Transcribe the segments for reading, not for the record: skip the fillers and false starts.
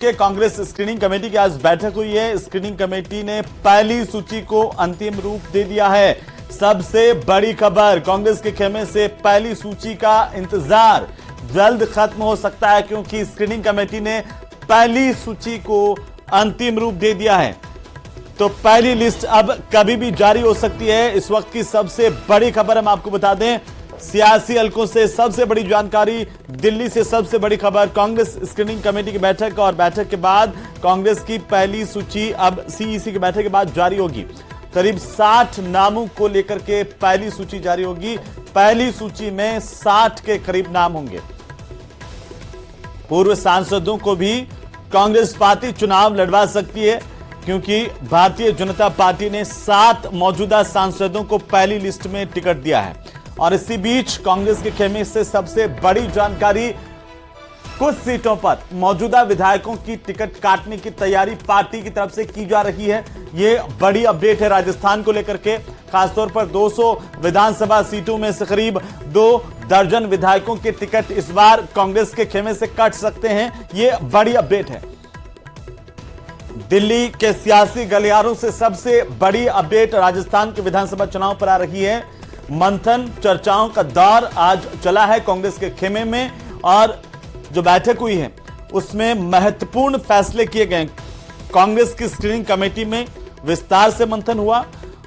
के Congress screening committee की आज बैठक हुई है। स्क्रीनिंग कमेटी ने पहली सूची को अंतिम रूप दे दिया है। सबसे बड़ी खबर, कांग्रेस के खेमे से पहली सूची का इंतजार जल्द खत्म हो सकता है, क्योंकि स्क्रीनिंग कमेटी ने पहली सूची को अंतिम रूप दे दिया है। तो पहली लिस्ट अब कभी भी जारी हो सकती है। इस वक्त की सबसे बड़ी खबर हम आपको बता दें, सियासी हलकों से सबसे बड़ी जानकारी, दिल्ली से सबसे बड़ी खबर, कांग्रेस स्क्रीनिंग कमेटी की बैठक और बैठक के बाद कांग्रेस की पहली सूची अब सीईसी की बैठक के बाद जारी होगी। करीब 60 नामों को लेकर के पहली सूची जारी होगी। पहली सूची में 60 के करीब नाम होंगे। पूर्व सांसदों को भी कांग्रेस पार्टी चुनाव लड़वा सकती है, क्योंकि भारतीय जनता पार्टी ने 7 मौजूदा सांसदों को पहली लिस्ट में टिकट दिया है। और इसी बीच कांग्रेस के खेमे से सबसे बड़ी जानकारी, कुछ सीटों पर मौजूदा विधायकों की टिकट काटने की तैयारी पार्टी की तरफ से की जा रही है। ये बड़ी अपडेट है राजस्थान को लेकर के, खासतौर पर 200 विधानसभा सीटों में से करीब 2 दर्जन विधायकों के टिकट इस बार कांग्रेस के खेमे से कट सकते हैं। ये बड़ी अपडेट है। दिल्ली के सियासी गलियारों से सबसे बड़ी अपडेट राजस्थान के विधानसभा चुनाव पर आ रही है। मंथन चर्चाओं का दौर आज चला है कांग्रेस के खेमे में, और जो बैठक हुई है उसमें महत्वपूर्ण फैसले किए गए। कांग्रेस की स्क्रीनिंग कमेटी में विस्तार से मंथन हुआ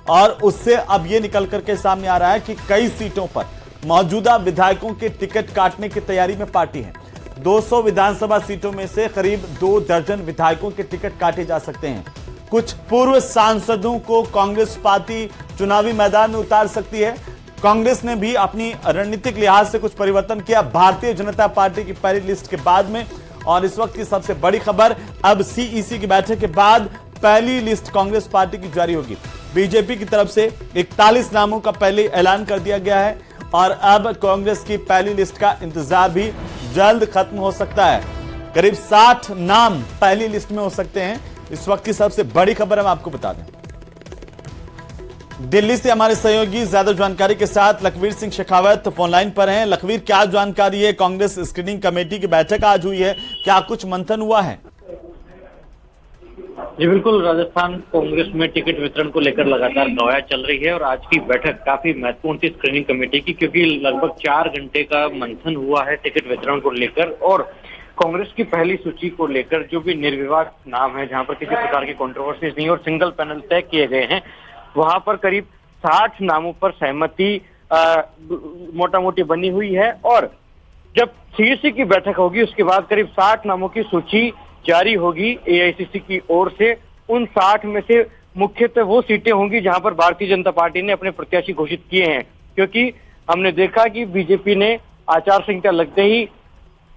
और उससे अब यह निकल करके सामने आ रहा है कि कई सीटों पर मौजूदा विधायकों के टिकट काटने की तैयारी में पार्टी है। 200 विधानसभा सीटों में से करीब 2 दर्जन विधायकों के टिकट काटे जा सकते हैं। कुछ पूर्व सांसदों को कांग्रेस पार्टी चुनावी मैदान में उतार सकती है। कांग्रेस ने भी अपनी रणनीतिक लिहाज से कुछ परिवर्तन किया भारतीय जनता पार्टी की पहली लिस्ट के बाद में। और इस वक्त की सबसे बड़ी खबर, अब सीईसी की बैठक के बाद पहली लिस्ट कांग्रेस पार्टी की जारी होगी। बीजेपी की तरफ से 41 नामों का पहले ऐलान कर दिया गया है और अब कांग्रेस की पहली लिस्ट का इंतजार भी जल्द खत्म हो सकता है। करीब 60 नाम पहली लिस्ट में हो सकते हैं। इस वक्त की सबसे बड़ी खबर हम आपको बता दें, दिल्ली से हमारे सहयोगी ज्यादा जानकारी के साथ लखवीर सिंह शेखावत फोन लाइन पर हैं। लखवीर, क्या जानकारी है? कांग्रेस स्क्रीनिंग कमेटी की बैठक आज हुई है, क्या कुछ मंथन हुआ है? जी बिल्कुल, राजस्थान कांग्रेस में टिकट वितरण को लेकर लगातार गवाह चल रही है और आज की बैठक काफी महत्वपूर्ण थी स्क्रीनिंग कमेटी की, क्योंकि लगभग 4 घंटे का मंथन हुआ है टिकट वितरण को लेकर। और कांग्रेस की पहली सूची को लेकर जो भी निर्विवाद नाम है, जहां पर किसी प्रकार की कंट्रोवर्सीज नहीं और सिंगल पैनल तय किए गए हैं, वहां पर करीब 60 नामों पर सहमति मोटा मोटी बनी हुई है। और जब सीईसी की बैठक होगी उसके बाद करीब 60 नामों की सूची जारी होगी एआईसीसी की ओर से। उन 60 में से मुख्यतः वो सीटें होंगी जहां पर भारतीय जनता पार्टी ने अपने प्रत्याशी घोषित किए हैं, क्योंकि हमने देखा कि बीजेपी ने आचार संहिता लगते ही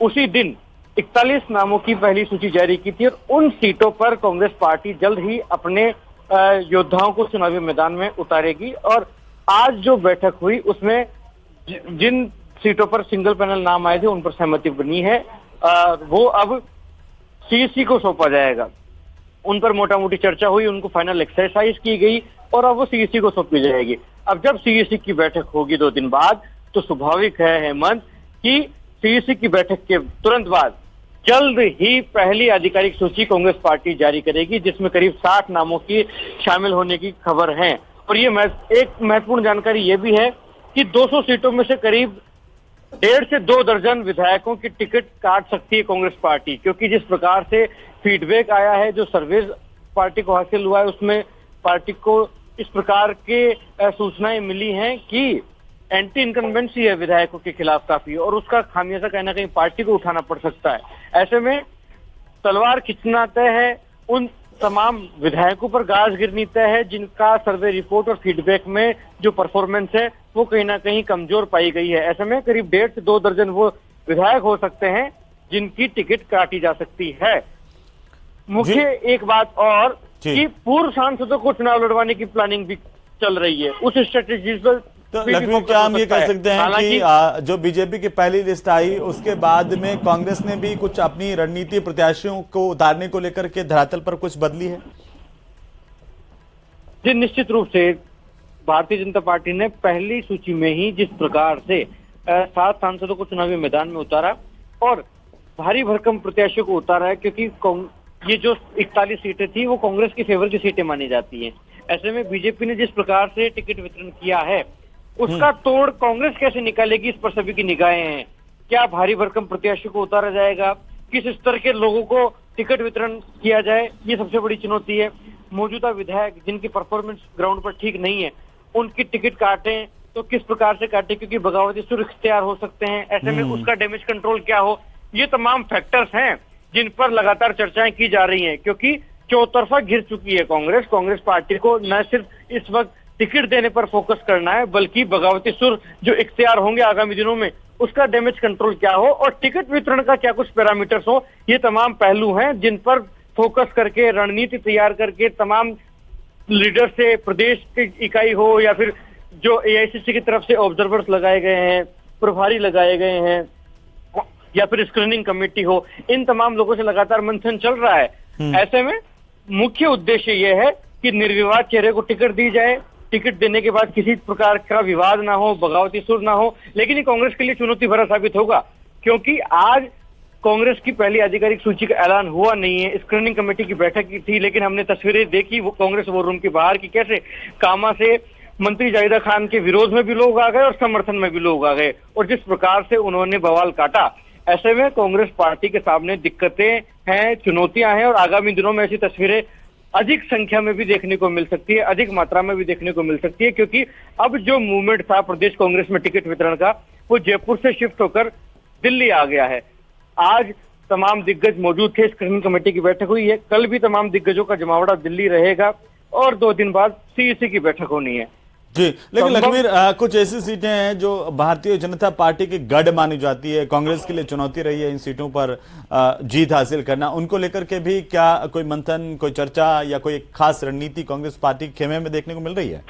उसी दिन 41 नामों की पहली सूची जारी की थी और उन सीटों पर कांग्रेस पार्टी जल्द ही अपने योद्धाओं को चुनावी मैदान में उतारेगी। और आज जो बैठक हुई उसमें जिन सीटों पर सिंगल पैनल नाम आए थे उन पर सहमति बनी है, वो अब सीईसी को सौंपा जाएगा। उन पर मोटा मोटी चर्चा हुई, उनको फाइनल एक्सरसाइज की गई और अब वो सीईसी को सौंपी जाएगी। अब जब सीईसी की बैठक होगी 2 दिन बाद, तो स्वाभाविक है हेमंत कि सीईसी की बैठक के तुरंत बाद जल्द ही पहली आधिकारिक सूची कांग्रेस पार्टी जारी करेगी, जिसमें करीब 60 नामों की शामिल होने की खबर है। और ये एक महत्वपूर्ण जानकारी ये भी है कि 200 सीटों में से करीब 1.5 से 2 दर्जन विधायकों की टिकट काट सकती है कांग्रेस पार्टी, क्योंकि जिस प्रकार से फीडबैक आया है, जो सर्वे पार्टी को हासिल हुआ है, उसमें पार्टी को इस प्रकार के सूचनाएं मिली हैं कि एंटी इनकम्बेंसी है विधायकों के खिलाफ काफी, और उसका खामियाजा कहीं ना कहीं पार्टी को उठाना पड़ सकता है। ऐसे में तलवार खींचना तय है, उन तमाम विधायकों पर गाज गिरनी तय है जिनका सर्वे रिपोर्ट और फीडबैक में जो परफॉर्मेंस है वो कहीं ना कहीं कमजोर पाई गई है। ऐसे में करीब 1.5 से 2 दर्जन वो विधायक हो सकते हैं जिनकी टिकट काटी जा सकती है। मुख्य एक बात और कि पूर्व सांसदों को चुनाव लड़वाने की प्लानिंग भी चल रही है, उस स्ट्रेटेजी पर। तो लखनऊ, क्या हम ये कह सकते हैं कि जो बीजेपी की पहली लिस्ट आई उसके बाद में कांग्रेस ने भी कुछ अपनी रणनीति प्रत्याशियों को उतारने को लेकर के धरातल पर कुछ बदली है? जी निश्चित रूप से भारतीय जनता पार्टी ने पहली सूची में ही जिस प्रकार से 7 सांसदों को चुनावी मैदान में उतारा और भारी भरकम प्रत्याशियों को उतारा है, क्योंकि ये जो 41 सीटें थी वो कांग्रेस की फेवर की सीटें मानी जाती हैं। ऐसे में बीजेपी ने जिस प्रकार से टिकट वितरण किया है उसका तोड़ कांग्रेस कैसे निकालेगी, इस पर सभी की निगाहें हैं। क्या भारी भरकम प्रत्याशियों को उतारा जाएगा, किस स्तर के लोगों को टिकट वितरण किया जाए, ये सबसे बड़ी चुनौती है। मौजूदा विधायक जिनकी परफॉर्मेंस ग्राउंड पर ठीक नहीं है, उनकी टिकट काटें तो किस प्रकार से काटें, क्योंकि बगावती सुर इख्तियार हो सकते हैं। ऐसे में उसका डैमेज कंट्रोल क्या हो, ये तमाम फैक्टर्स हैं जिन पर लगातार चर्चाएं की जा रही हैं, क्योंकि चौतरफा घिर चुकी है कांग्रेस पार्टी को न सिर्फ इस वक्त टिकट देने पर फोकस करना है, बल्कि बगावती सुर जो इख्तियार होंगे आगामी दिनों में उसका डैमेज कंट्रोल क्या हो और टिकट वितरण का क्या कुछ पैरामीटर्स हो, ये तमाम पहलू हैं जिन पर फोकस करके रणनीति तैयार करके तमाम लीडर से प्रदेश की इकाई हो या फिर जो एआईसीसी की तरफ से ऑब्जर्वर्स लगाए गए हैं, प्रभारी लगाए गए हैं या फिर स्क्रीनिंग कमेटी हो, इन तमाम लोगों से लगातार मंथन चल रहा है। ऐसे में मुख्य उद्देश्य यह है कि निर्विवाद चेहरे को टिकट दी जाए, टिकट देने के बाद किसी प्रकार का विवाद ना हो, बगावती सुर ना हो। लेकिन ये कांग्रेस के लिए चुनौती भरा साबित होगा, क्योंकि आज कांग्रेस की पहली आधिकारिक सूची का ऐलान हुआ नहीं है। स्क्रीनिंग कमेटी की बैठक की थी, लेकिन हमने तस्वीरें देखी वो कांग्रेस वॉर रूम के बाहर की, कैसे कामा से मंत्री जाहिदा खान के विरोध में भी लोग आ गए और समर्थन में भी लोग आ गए, और जिस प्रकार से उन्होंने बवाल काटा। ऐसे में कांग्रेस पार्टी के सामने दिक्कतें हैं, चुनौतियां हैं, और आगामी दिनों में ऐसी तस्वीरें अधिक संख्या में भी देखने को मिल सकती है, अधिक मात्रा में भी देखने को मिल सकती है, क्योंकि अब जो मूवमेंट था प्रदेश कांग्रेस में टिकट वितरण का, वो जयपुर से शिफ्ट होकर दिल्ली आ गया है। आज तमाम दिग्गज मौजूद थे, स्क्रीनिंग कमेटी की बैठक हुई है, कल भी तमाम दिग्गजों का जमावड़ा दिल्ली रहेगा और 2 दिन बाद सीईसी की बैठक होनी है जी। लेकिन लखवीर, कुछ ऐसी सीटें हैं जो भारतीय जनता पार्टी की गढ़ मानी जाती है, कांग्रेस के लिए चुनौती रही है इन सीटों पर जीत हासिल करना, उनको लेकर के भी क्या कोई मंथन, कोई चर्चा या कोई खास रणनीति कांग्रेस पार्टी के खेमे में देखने को मिल रही है?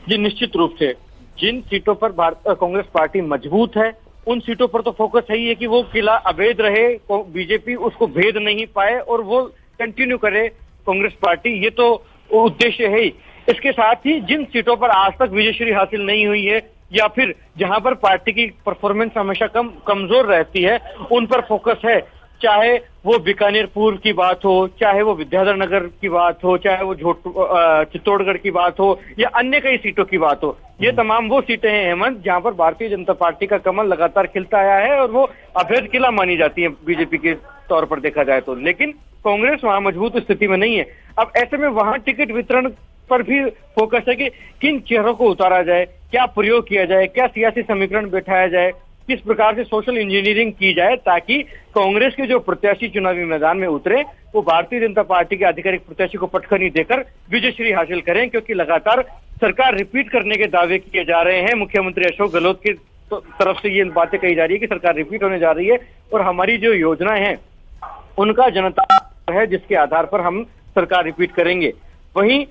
जी निश्चित रूप से जिन सीटों पर कांग्रेस पार्टी मजबूत है उन सीटों पर तो फोकस है ही है कि वो किला अवैध रहे, बीजेपी उसको भेद नहीं पाए और वो कंटिन्यू करे कांग्रेस पार्टी, ये तो उद्देश्य है ही। इसके साथ ही जिन सीटों पर आज तक विजयश्री हासिल नहीं हुई है या फिर जहां पर पार्टी की परफॉर्मेंस हमेशा कमजोर रहती है, उन पर फोकस है। चाहे वो बीकानेर पूर्व की बात हो, चाहे वो विद्याधर नगर की बात हो, चाहे वो चित्तौड़गढ़ की बात हो या अन्य कई सीटों की बात हो, ये तमाम वो सीटें हैं हेमंत जहां पर भारतीय जनता पार्टी का कमल लगातार खिलता आया है और वो अवैध किला मानी जाती है बीजेपी के तौर पर देखा जाए तो। लेकिन कांग्रेस वहां मजबूत स्थिति में नहीं है। अब ऐसे में वहां टिकट वितरण पर भी फोकस है कि किन चेहरों को उतारा जाए, क्या प्रयोग किया जाए, क्या सियासी समीकरण बैठाया जाए, किस प्रकार से सोशल इंजीनियरिंग की जाए, ताकि कांग्रेस के जो प्रत्याशी चुनावी मैदान में उतरे वो भारतीय जनता पार्टी के आधिकारिक प्रत्याशी को पटखनी देकर विजयश्री हासिल करें। क्योंकि लगातार सरकार रिपीट करने के दावे किए जा रहे हैं, मुख्यमंत्री अशोक गहलोत की तरफ से ये बातें कही जा रही है कि सरकार रिपीट होने जा रही है और हमारी जो योजनाएं हैं उनका जनता है जिसके आधार पर हम सरकार रिपीट करेंगे। वहीं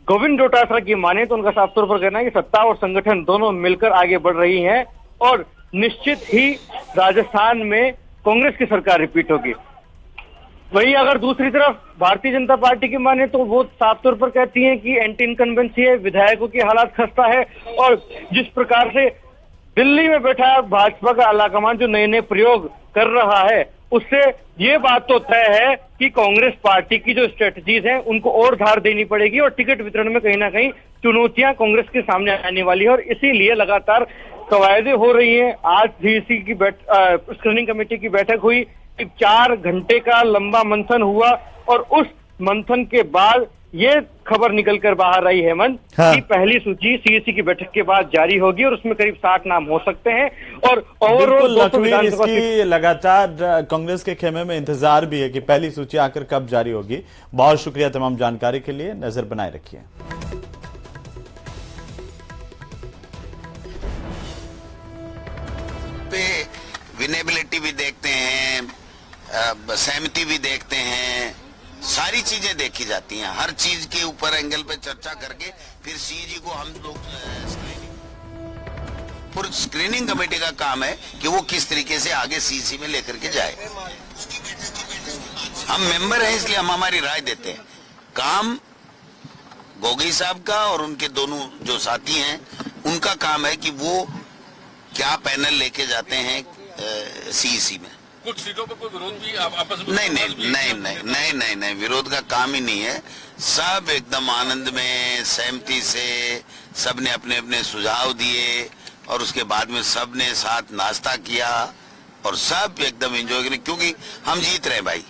गोविंद डोटासरा की माने तो उनका साफ तौर पर कहना है कि सत्ता और संगठन दोनों मिलकर आगे बढ़ रही हैं और निश्चित ही राजस्थान में कांग्रेस की सरकार रिपीट होगी। वहीं अगर दूसरी तरफ भारतीय जनता पार्टी की माने तो वो साफ तौर पर कहती हैं कि एंटी इनकम्बेंसी है, विधायकों की हालात खस्ता है और जिस प्रकार से दिल्ली में बैठा भाजपा का आलाकमान जो नए नए प्रयोग कर रहा है उससे ये बात तो तय है कि कांग्रेस पार्टी की जो स्ट्रेटजीज हैं उनको और धार देनी पड़ेगी और टिकट वितरण में कहीं ना कहीं चुनौतियां कांग्रेस के सामने आने वाली है और इसीलिए लगातार कवायदे हो रही हैं। आज सीईसी की स्क्रीनिंग कमेटी की बैठक हुई, 4 घंटे का लंबा मंथन हुआ और उस मंथन के बाद ये खबर निकलकर बाहर आई हेमंत कि पहली सूची सीईसी की बैठक के बाद जारी होगी और उसमें करीब 60 नाम हो सकते हैं और ओवरऑल इसकी लगातार कांग्रेस के खेमे में इंतजार भी है कि पहली सूची आकर कब जारी होगी। बहुत शुक्रिया तमाम जानकारी के लिए, नजर बनाए रखिए। विनेबिलिटी भी देखते हैं, सहमति भी देखते हैं, सारी चीजें देखी जाती हैं। हर चीज के ऊपर एंगल पे चर्चा करके फिर सीजी को हम लोग स्क्रीनिंग कमेटी का काम है कि वो किस तरीके से आगे सीसी में लेकर के जाए। हम मेंबर हैं इसलिए हम हमारी राय देते हैं। काम गोगई साहब का और उनके दोनों जो साथी हैं उनका काम है कि वो क्या पैनल लेके जाते हैं सीईसी में। कुछ सीटों पर कोई विरोध भी आपस में नहीं, विरोध का काम ही नहीं है। सब एकदम आनंद में सहमति से सबने अपने अपने सुझाव दिए और उसके बाद में सबने साथ नाश्ता किया और सब एकदम एंजॉय करें, क्योंकि हम जीत रहे हैं भाई,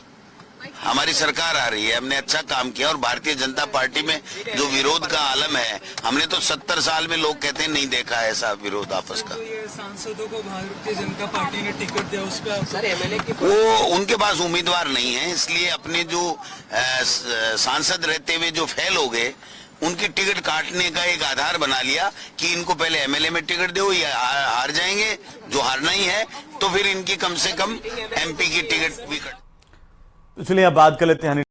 हमारी सरकार आ रही है, हमने अच्छा काम किया। और भारतीय जनता पार्टी में जो विरोध का आलम है, हमने तो 70 साल में लोग कहते हैं नहीं देखा ऐसा विरोध आपस का। तो ये सांसदों को भारतीय जनता पार्टी ने टिकट दिया, उस पर सर एमएलए की वो उनके पास उम्मीदवार नहीं है, इसलिए अपने जो सांसद रहते हुए जो फेल हो गए उनकी टिकट काटने का एक आधार बना लिया कि इनको पहले एमएलए में टिकट दो, या हार जाएंगे, जो हारना ही है तो फिर इनकी कम से कम एमपी की टिकट भी कट। तो चलिए अब बात कर लेते हैं